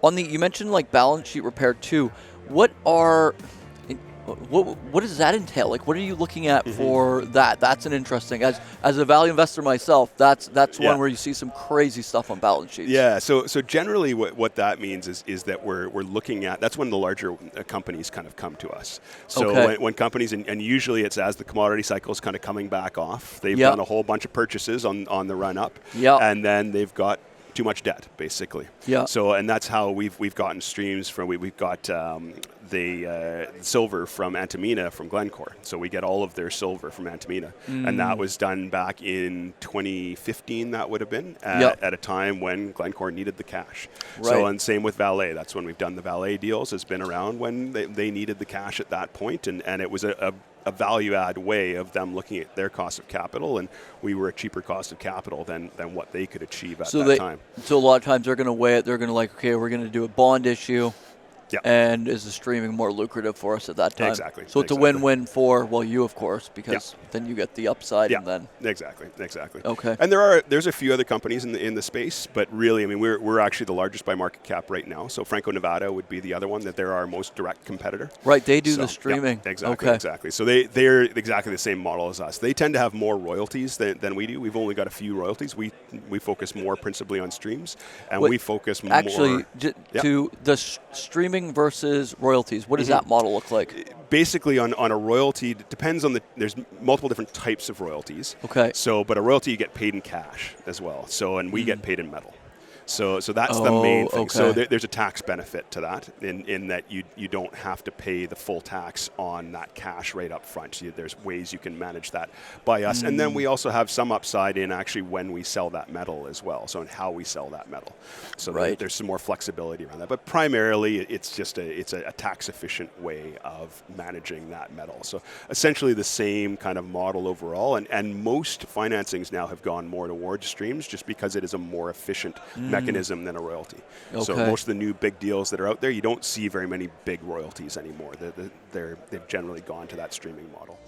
You mentioned like balance sheet repair too. What does that entail? Like, what are you looking at for that? That's an interesting. As a value investor myself, that's one where you see some crazy stuff on balance sheets. Yeah. So generally, what that means is that we're looking at. That's when the larger companies kind of come to us. So when companies and usually it's as the commodity cycle is kind of coming back off. They've done a whole bunch of purchases on the run up. Yeah. And then they've got too much debt, basically. Yeah. So, and that's how we've gotten streams from. We've got the silver from Antamina from Glencore. So we get all of their silver from Antamina, and that was done back in 2015. That would have been at a time when Glencore needed the cash. Right. So, and same with Vale. That's when we've done the Vale deals. It's been around when they needed the cash at that point, and it was a value add way of them looking at their cost of capital, and we were a cheaper cost of capital than what they could achieve at that time. So a lot of times they're going to weigh it. They're going to okay, we're going to do a bond issue. Yep. And is the streaming more lucrative for us at that time? Exactly. So it's a win-win for, you, of course, because then you get the upside and then. Exactly. Okay. And there's a few other companies in the space, but really, I mean, we're actually the largest by market cap right now. So Franco-Nevada would be the other one that they're our most direct competitor. Right, they do the streaming. Exactly. So they're exactly the same model as us. They tend to have more royalties than we do. We've only got a few royalties. We focus more principally on streams, and we focus more. Actually, to the streaming versus royalties, what does that model look like? Basically, on a royalty, it depends on there's multiple different types of royalties. Okay. So, but a royalty you get paid in cash as well. So, and we get paid in metal. So that's the main thing. Okay. So there's a tax benefit to that in that you don't have to pay the full tax on that cash right up front. So there's ways you can manage that by us. And then we also have some upside in actually when we sell that metal as well. So in how we sell that metal. So there's some more flexibility around that. But primarily it's just a tax efficient way of managing that metal. So essentially the same kind of model overall. And most financings now have gone more towards streams just because it is a more efficient mechanism than a royalty. Okay. So most of the new big deals that are out there, you don't see very many big royalties anymore. They've generally gone to that streaming model.